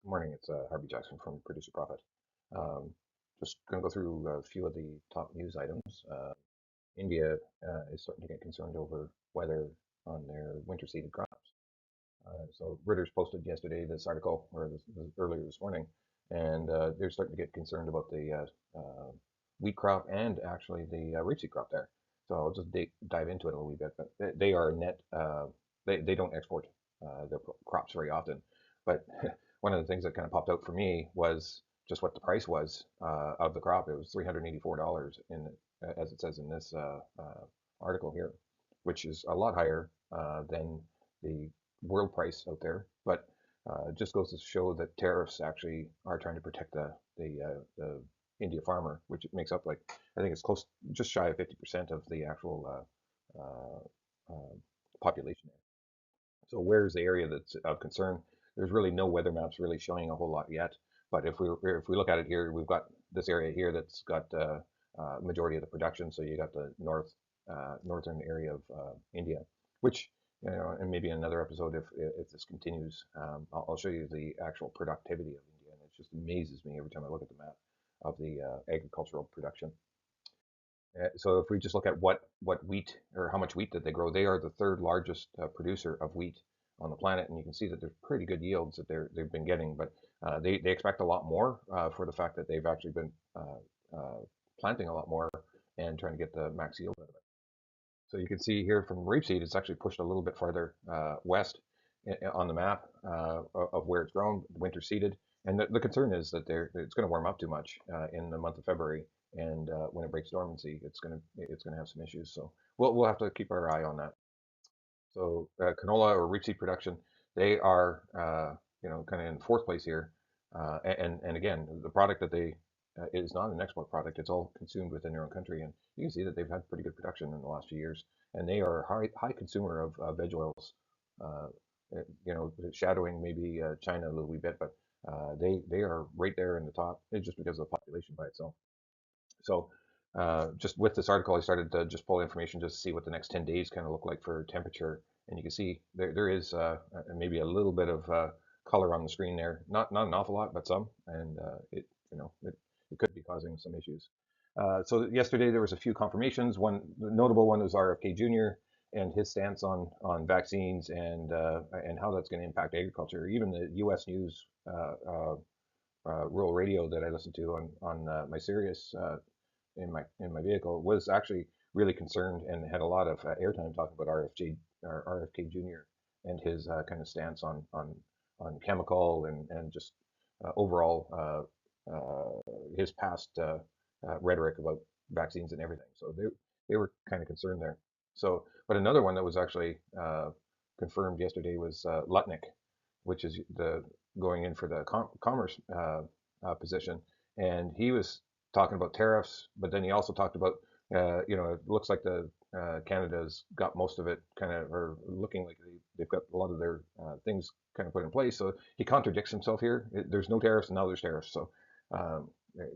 Good morning. It's Harvey Jackson from Producer Profit. Um, just going to go through a few of the top news items. India is starting to get concerned over weather on their winter seeded crops. So Reuters posted yesterday this article, or earlier this morning, and they're starting to get concerned about the wheat crop and actually the rapeseed crop there. So I'll just dive into it a little wee bit. But they are net. They don't export their crops very often. But one of the things that kind of popped out for me was just what the price was of the crop. It was $384 as it says in this article here, which is a lot higher than the world price out there, but just goes to show that tariffs actually are trying to protect the India farmer, which makes up like I think it's close just shy of 50% of the actual population there. So where's the area that's of concern? There's really no weather maps really showing a whole lot yet. But if we look at it here, we've got this area here that's got majority of the production. So you got the northern area of India, which and maybe another episode if this continues, I'll show you the actual productivity of India, and it just amazes me every time I look at the map of the agricultural production. So if we just look at what wheat or how much wheat that they grow, they are the third largest producer of wheat on the planet, and you can see that there's pretty good yields that they've been getting, but they expect a lot more for the fact that they've actually been planting a lot more and trying to get the max yield out of it. So you can see here from rapeseed, it's actually pushed a little bit farther west on the map of where it's grown, winter seeded. And the concern is that it's going to warm up too much in the month of February, and when it breaks dormancy, it's going to have some issues. So we'll have to keep our eye on that. So canola or rapeseed production, they are kind of in fourth place here, and again, the product that they is not an export product. It's all consumed within their own country, and you can see that they've had pretty good production in the last few years, and they are a high consumer of veg oils. Uh, shadowing maybe China a little wee bit, but they are right there in the top, just because of the population by itself. So just with this article, I started to just pull information just to see what the next 10 days kind of look like for temperature. And you can see there is maybe a little bit of color on the screen there. Not an awful lot, but some. And it could be causing some issues. So yesterday there was a few confirmations. One the notable one was RFK Jr. and his stance on vaccines and how that's going to impact agriculture. Even the U.S. News rural radio that I listened to on my Sirius in my vehicle was actually really concerned and had a lot of airtime talking about RFK Jr. and his kind of stance on chemical and just overall his past rhetoric about vaccines and everything. So they were kind of concerned there. So, but another one that was actually confirmed yesterday was Lutnick, which is the going in for the commerce position, and he was talking about tariffs, but then he also talked about, it looks like the Canada's got most of it kind of, or looking like they've got a lot of their things kind of put in place. So he contradicts himself here. There's no tariffs, and now there's tariffs. So um,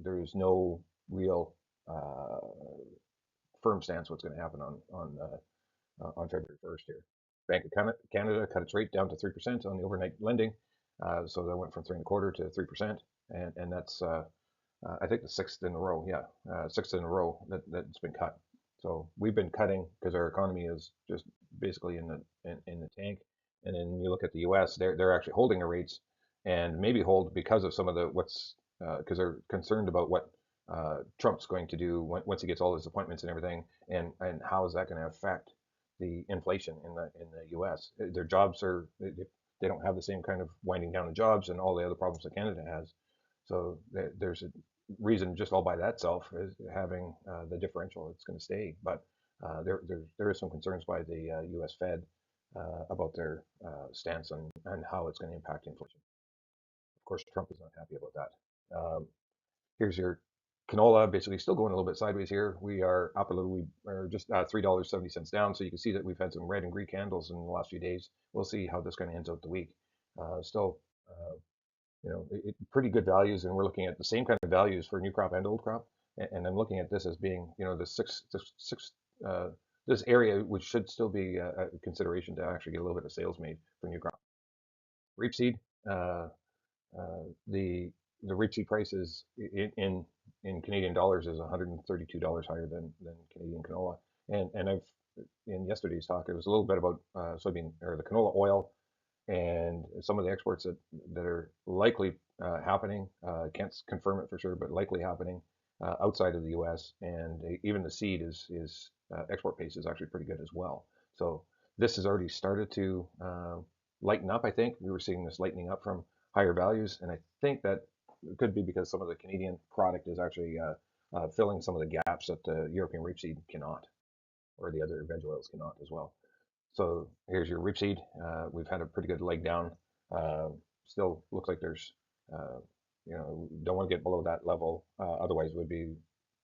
there is no real firm stance what's going to happen on February 1st here. Bank of Canada cut its rate down to 3% on the overnight lending. So that went from 3.25 to 3%, and that's I think the sixth in a row. Yeah, sixth in a row that's been cut. So we've been cutting because our economy is just basically in the tank. And then you look at the U.S., they're actually holding their rates, and maybe hold because of some of the what's because they're concerned about what Trump's going to do once he gets all his appointments and everything, and how is that going to affect the inflation in the U.S. Their jobs they don't have the same kind of winding down of jobs and all the other problems that Canada has. So there's a reason just all by that itself is having the differential. It's going to stay, but there is some concerns by the U.S. Fed about their stance on how it's going to impact inflation. Of course, Trump is not happy about that. Here's your canola, basically still going a little bit sideways here. We are up a little. We are just $3.70 down. So you can see that we've had some red and green candles in the last few days. We'll see how this kind of ends out the week. Still, pretty good values, and we're looking at the same kind of values for new crop and old crop. And I'm looking at this as being, the this area, which should still be a consideration to actually get a little bit of sales made for new crop. Rapeseed, uh, The rapeseed price is in Canadian dollars is $132 higher than Canadian canola. And I've in yesterday's talk, it was a little bit about soybean or the canola oil and some of the exports that are likely happening. Can't confirm it for sure, but likely happening outside of the U.S. And even the seed is export pace is actually pretty good as well. So this has already started to lighten up. I think we were seeing this lightening up from higher values, and I think that it could be because some of the Canadian product is actually filling some of the gaps that the European rapeseed cannot, or the other veg oils cannot as well. So here's your rapeseed. We've had a pretty good leg down. Uh, Still looks like there's, don't want to get below that level. Otherwise, we'd be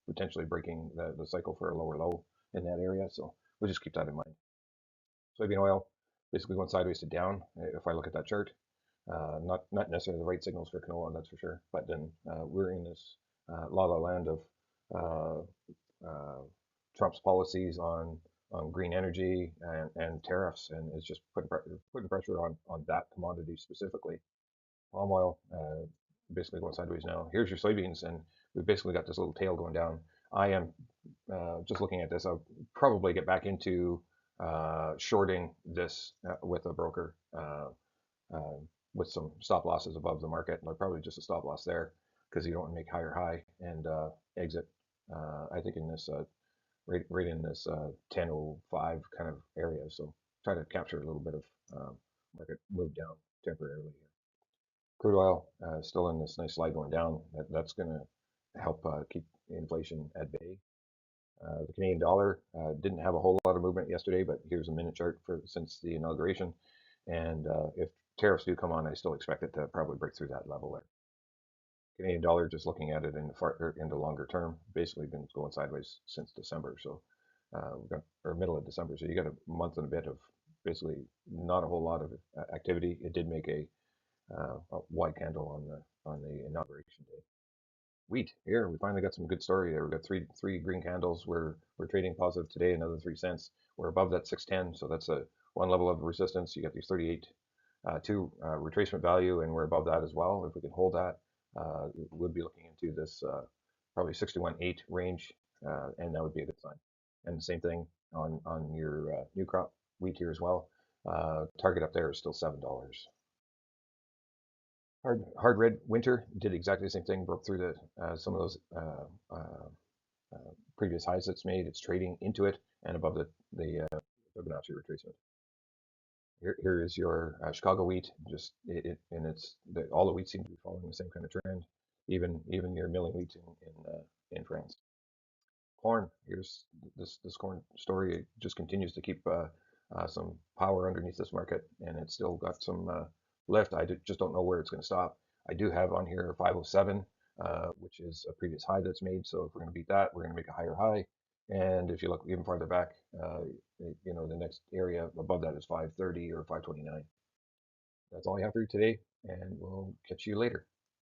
potentially breaking the cycle for a lower low in that area. So we'll just keep that in mind. Soybean oil basically going sideways to down. If I look at that chart, not necessarily the right signals for canola, that's for sure. But then we're in this la la land of uh, uh, Trump's policies on green energy and tariffs, and it's just putting pressure on that commodity specifically. Palm oil basically going sideways now. Here's your soybeans, and we've basically got this little tail going down. I am just looking at this. I'll probably get back into shorting this with a broker uh, with some stop losses above the market. And probably just a stop loss there because you don't want to make higher high and exit. I think in this right in this 1005 kind of area. So try to capture a little bit of market move down temporarily here. Crude oil still in this nice slide going down. That's going to help keep inflation at bay. The Canadian dollar didn't have a whole lot of movement yesterday, but here's a minute chart for since the inauguration. And if tariffs do come on, I still expect it to probably break through that level there. Canadian dollar, just looking at it in the longer term, basically been going sideways since December. So we've got or middle of December. So you got a month and a bit of basically not a whole lot of activity. It did make a wide candle on the inauguration day. Wheat here, we finally got some good story there. We got three green candles. We're trading positive today, another 3 cents. We're above that 610, so that's a one level of resistance. You got these 38 two retracement value, and we're above that as well. If we can hold that, we'll be looking into this probably 61.8 range, and that would be a good sign. And the same thing on your new crop wheat here as well. Target up there is still $7. Hard red winter did exactly the same thing, broke through some of those previous highs it's made. It's trading into it and above the Fibonacci retracement. Here is your Chicago wheat. Just and it's all the wheat seem to be following the same kind of trend. Even your milling wheat in France. Corn. Here's this corn story. It just continues to keep some power underneath this market, and it's still got some lift. Just don't know where it's going to stop. I do have on here 507, which is a previous high that's made. So if we're going to beat that, we're going to make a higher high. And if you look even farther back, the next area above that is 530 or 529. That's all I have for you today, and we'll catch you later.